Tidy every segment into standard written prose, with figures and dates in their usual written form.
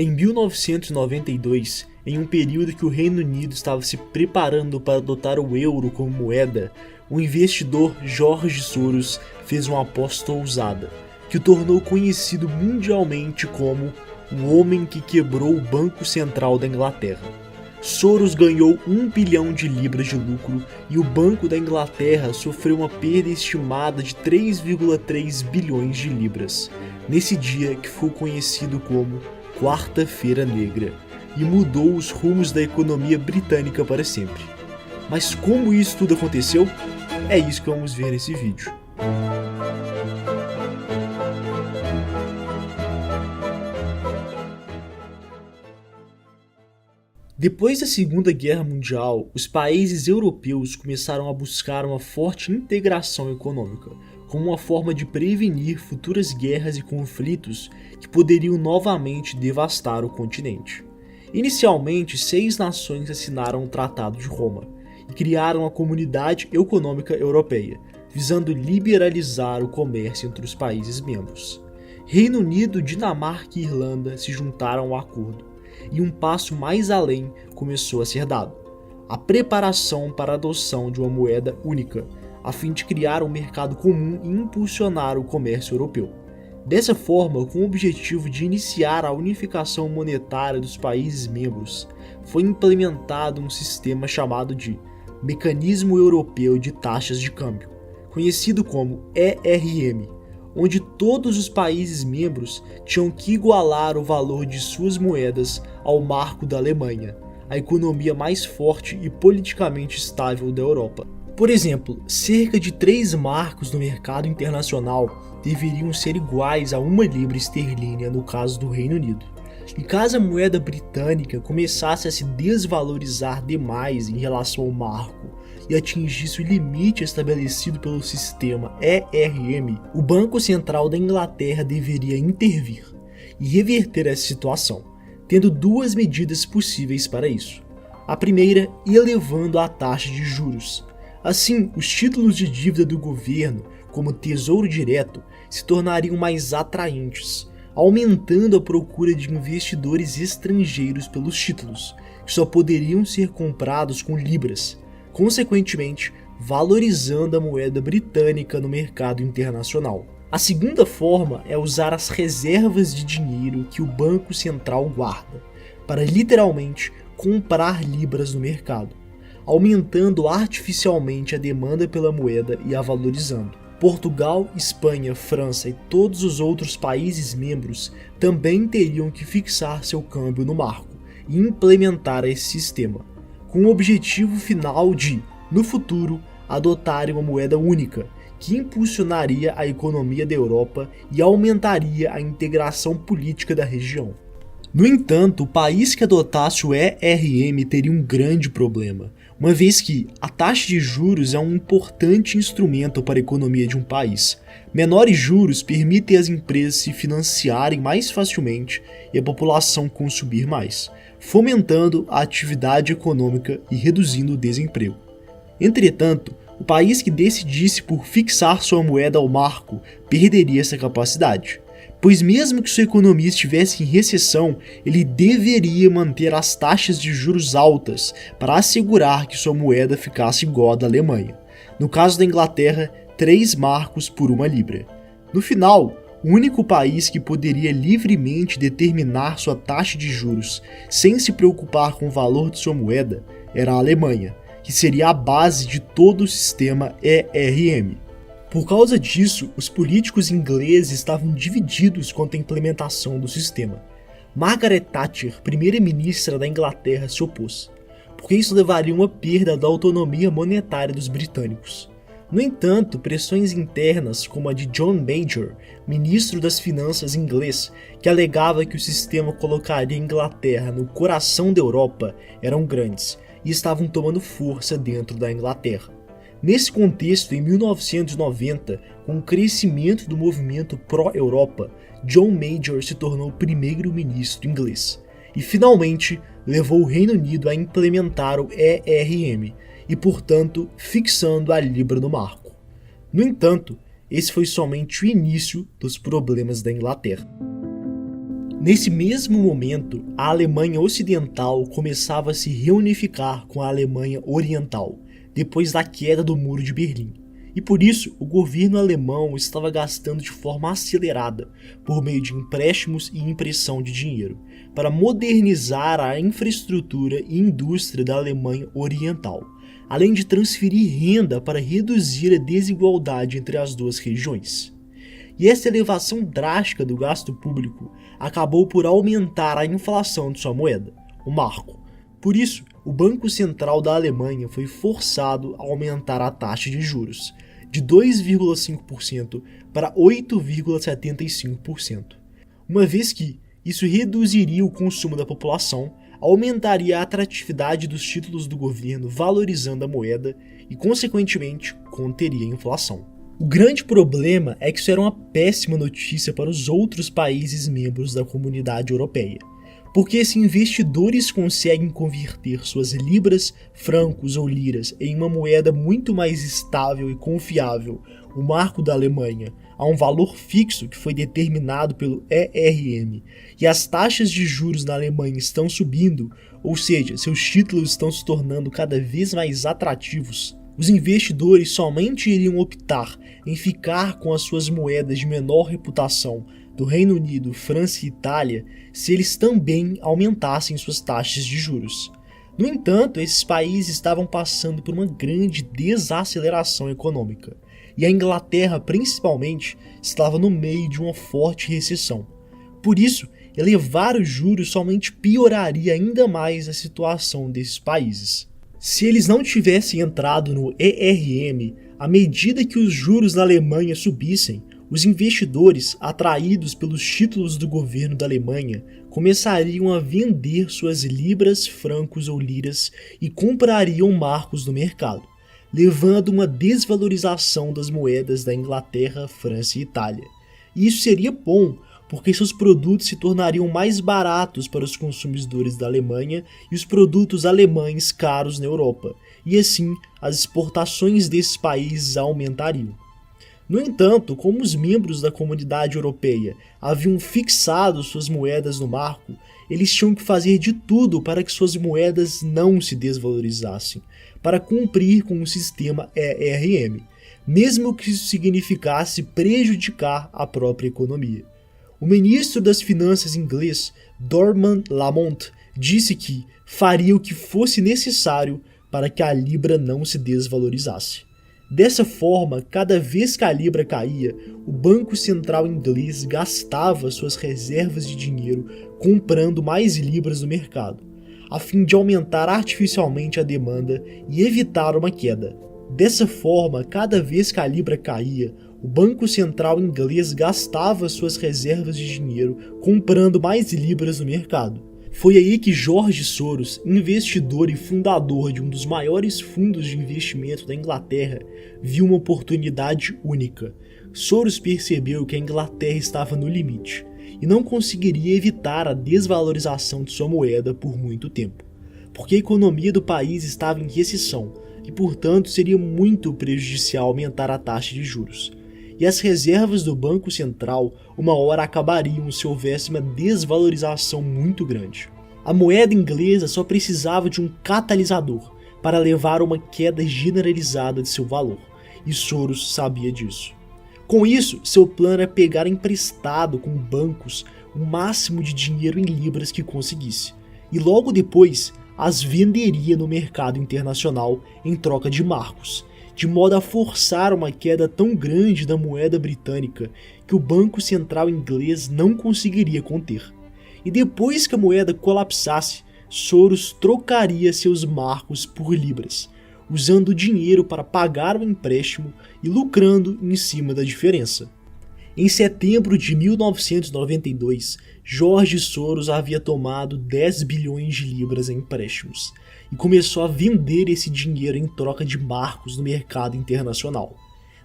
Em 1992, em um período que o Reino Unido estava se preparando para adotar o euro como moeda, o investidor George Soros fez uma aposta ousada, que o tornou conhecido mundialmente como o homem que quebrou o Banco Central da Inglaterra. Soros ganhou 1 bilhão de libras de lucro e o Banco da Inglaterra sofreu uma perda estimada de 3,3 bilhões de libras, nesse dia que ficou conhecido como Quarta-feira Negra, e mudou os rumos da economia britânica para sempre. Mas como isso tudo aconteceu? É isso que vamos ver nesse vídeo. Depois da Segunda Guerra Mundial, os países europeus começaram a buscar uma forte integração econômica, como uma forma de prevenir futuras guerras e conflitos que poderiam novamente devastar o continente. Inicialmente, 6 nações assinaram o Tratado de Roma e criaram a Comunidade Econômica Europeia, visando liberalizar o comércio entre os países membros. Reino Unido, Dinamarca e Irlanda se juntaram ao acordo, e um passo mais além começou a ser dado: a preparação para a adoção de uma moeda única, a fim de criar um mercado comum e impulsionar o comércio europeu. Dessa forma, com o objetivo de iniciar a unificação monetária dos países membros, foi implementado um sistema chamado de Mecanismo Europeu de Taxas de Câmbio, conhecido como ERM, onde todos os países membros tinham que igualar o valor de suas moedas ao marco da Alemanha, a economia mais forte e politicamente estável da Europa. Por exemplo, cerca de 3 marcos no mercado internacional deveriam ser iguais a 1 libra esterlina no caso do Reino Unido. E caso a moeda britânica começasse a se desvalorizar demais em relação ao marco e atingisse o limite estabelecido pelo sistema ERM, o Banco Central da Inglaterra deveria intervir e reverter essa situação, tendo 2 medidas possíveis para isso. A primeira, elevando a taxa de juros. Assim, os títulos de dívida do governo, como Tesouro Direto, se tornariam mais atraentes, aumentando a procura de investidores estrangeiros pelos títulos, que só poderiam ser comprados com libras, consequentemente valorizando a moeda britânica no mercado internacional. A segunda forma é usar as reservas de dinheiro que o Banco Central guarda, para literalmente comprar libras no mercado, aumentando artificialmente a demanda pela moeda e a valorizando. Portugal, Espanha, França e todos os outros países membros também teriam que fixar seu câmbio no marco e implementar esse sistema, com o objetivo final de, no futuro, adotarem uma moeda única, que impulsionaria a economia da Europa e aumentaria a integração política da região. No entanto, o país que adotasse o ERM teria um grande problema, uma vez que a taxa de juros é um importante instrumento para a economia de um país. Menores juros permitem às empresas se financiarem mais facilmente e a população consumir mais, fomentando a atividade econômica e reduzindo o desemprego. Entretanto, o país que decidisse por fixar sua moeda ao marco perderia essa capacidade, pois mesmo que sua economia estivesse em recessão, ele deveria manter as taxas de juros altas para assegurar que sua moeda ficasse igual à da Alemanha. No caso da Inglaterra, 3 marcos por 1 libra. No final, o único país que poderia livremente determinar sua taxa de juros sem se preocupar com o valor de sua moeda era a Alemanha, que seria a base de todo o sistema ERM. Por causa disso, os políticos ingleses estavam divididos quanto à implementação do sistema. Margaret Thatcher, primeira-ministra da Inglaterra, se opôs, porque isso levaria a uma perda da autonomia monetária dos britânicos. No entanto, pressões internas, como a de John Major, ministro das Finanças inglês, que alegava que o sistema colocaria a Inglaterra no coração da Europa, eram grandes e estavam tomando força dentro da Inglaterra. Nesse contexto, em 1990, com o crescimento do movimento pró-Europa, John Major se tornou primeiro-ministro inglês e finalmente levou o Reino Unido a implementar o ERM e, portanto, fixando a libra no marco. No entanto, esse foi somente o início dos problemas da Inglaterra. Nesse mesmo momento, a Alemanha Ocidental começava a se reunificar com a Alemanha Oriental, depois da queda do Muro de Berlim. E por isso, o governo alemão estava gastando de forma acelerada, por meio de empréstimos e impressão de dinheiro, para modernizar a infraestrutura e indústria da Alemanha Oriental, além de transferir renda para reduzir a desigualdade entre as duas regiões. E essa elevação drástica do gasto público acabou por aumentar a inflação de sua moeda, o marco. Por isso, o Banco Central da Alemanha foi forçado a aumentar a taxa de juros, de 2,5% para 8,75%, uma vez que isso reduziria o consumo da população, aumentaria a atratividade dos títulos do governo, valorizando a moeda e, consequentemente, conteria a inflação. O grande problema é que isso era uma péssima notícia para os outros países membros da Comunidade Europeia, porque se investidores conseguem converter suas libras, francos ou liras em uma moeda muito mais estável e confiável, o marco da Alemanha, a um valor fixo que foi determinado pelo ERM, e as taxas de juros na Alemanha estão subindo, ou seja, seus títulos estão se tornando cada vez mais atrativos, os investidores somente iriam optar em ficar com as suas moedas de menor reputação do Reino Unido, França e Itália se eles também aumentassem suas taxas de juros. No entanto, esses países estavam passando por uma grande desaceleração econômica, e a Inglaterra, principalmente, estava no meio de uma forte recessão. Por isso, elevar os juros somente pioraria ainda mais a situação desses países. Se eles não tivessem entrado no ERM, à medida que os juros na Alemanha subissem, os investidores, atraídos pelos títulos do governo da Alemanha, começariam a vender suas libras, francos ou liras e comprariam marcos no mercado, levando uma desvalorização das moedas da Inglaterra, França e Itália. E isso seria bom, porque seus produtos se tornariam mais baratos para os consumidores da Alemanha e os produtos alemães caros na Europa, e assim as exportações desses países aumentariam. No entanto, como os membros da Comunidade Europeia haviam fixado suas moedas no marco, eles tinham que fazer de tudo para que suas moedas não se desvalorizassem, para cumprir com o sistema ERM, mesmo que isso significasse prejudicar a própria economia. O ministro das Finanças inglês, Dorman Lamont, disse que faria o que fosse necessário para que a libra não se desvalorizasse. Dessa forma, cada vez que a libra caía, o Banco Central inglês gastava suas reservas de dinheiro comprando mais libras no mercado, a fim de aumentar artificialmente a demanda e evitar uma queda. Dessa forma, cada vez que a libra caía, o Banco Central inglês gastava suas reservas de dinheiro comprando mais libras no mercado. Foi aí que George Soros, investidor e fundador de um dos maiores fundos de investimento da Inglaterra, viu uma oportunidade única. Soros percebeu que a Inglaterra estava no limite e não conseguiria evitar a desvalorização de sua moeda por muito tempo, porque a economia do país estava em recessão e, portanto, seria muito prejudicial aumentar a taxa de juros. E as reservas do Banco Central uma hora acabariam se houvesse uma desvalorização muito grande. A moeda inglesa só precisava de um catalisador para levar a uma queda generalizada de seu valor, e Soros sabia disso. Com isso, seu plano era pegar emprestado com bancos o máximo de dinheiro em libras que conseguisse, e logo depois as venderia no mercado internacional em troca de marcos, de modo a forçar uma queda tão grande da moeda britânica que o Banco Central inglês não conseguiria conter. E depois que a moeda colapsasse, Soros trocaria seus marcos por libras, usando o dinheiro para pagar o empréstimo e lucrando em cima da diferença. Em setembro de 1992, George Soros havia tomado 10 bilhões de libras em empréstimos e começou a vender esse dinheiro em troca de marcos no mercado internacional.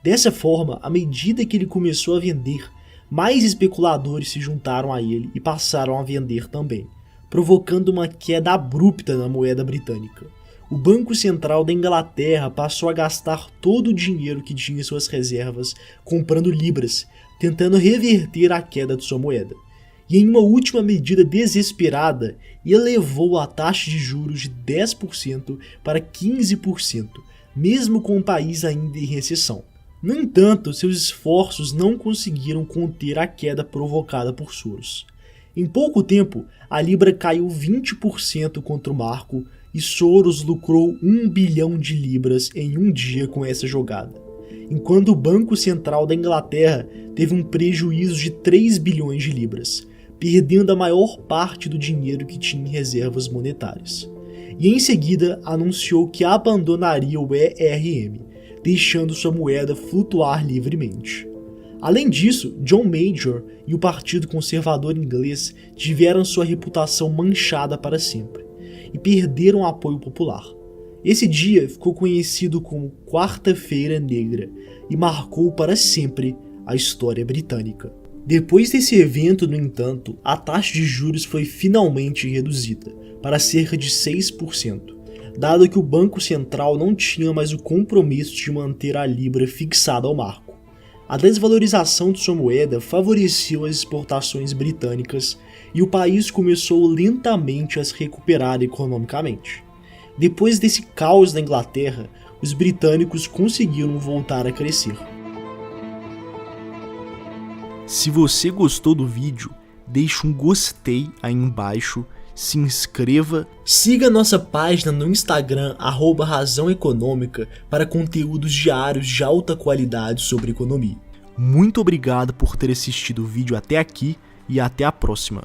Dessa forma, à medida que ele começou a vender, mais especuladores se juntaram a ele e passaram a vender também, provocando uma queda abrupta na moeda britânica. O Banco Central da Inglaterra passou a gastar todo o dinheiro que tinha em suas reservas comprando libras, tentando reverter a queda de sua moeda. e em uma última medida desesperada, elevou a taxa de juros de 10% para 15%, mesmo com o país ainda em recessão. No entanto, seus esforços não conseguiram conter a queda provocada por Soros. Em pouco tempo, a Libra caiu 20% contra o marco e Soros lucrou 1 bilhão de libras em um dia com essa jogada, enquanto o Banco Central da Inglaterra teve um prejuízo de 3 bilhões de libras, perdendo a maior parte do dinheiro que tinha em reservas monetárias. E em seguida anunciou que abandonaria o ERM, deixando sua moeda flutuar livremente. Além disso, John Major e o Partido Conservador Inglês tiveram sua reputação manchada para sempre e perderam o apoio popular. Esse dia ficou conhecido como Quarta-feira Negra e marcou para sempre a história britânica. Depois desse evento, no entanto, a taxa de juros foi finalmente reduzida para cerca de 6%, dado que o Banco Central não tinha mais o compromisso de manter a Libra fixada ao marco. A desvalorização de sua moeda favoreceu as exportações britânicas e o país começou lentamente a se recuperar economicamente. Depois desse caos na Inglaterra, os britânicos conseguiram voltar a crescer. Se você gostou do vídeo, deixe um gostei aí embaixo, se inscreva, siga nossa página no Instagram @razão econômica para conteúdos diários de alta qualidade sobre economia. Muito obrigado por ter assistido o vídeo até aqui e até a próxima.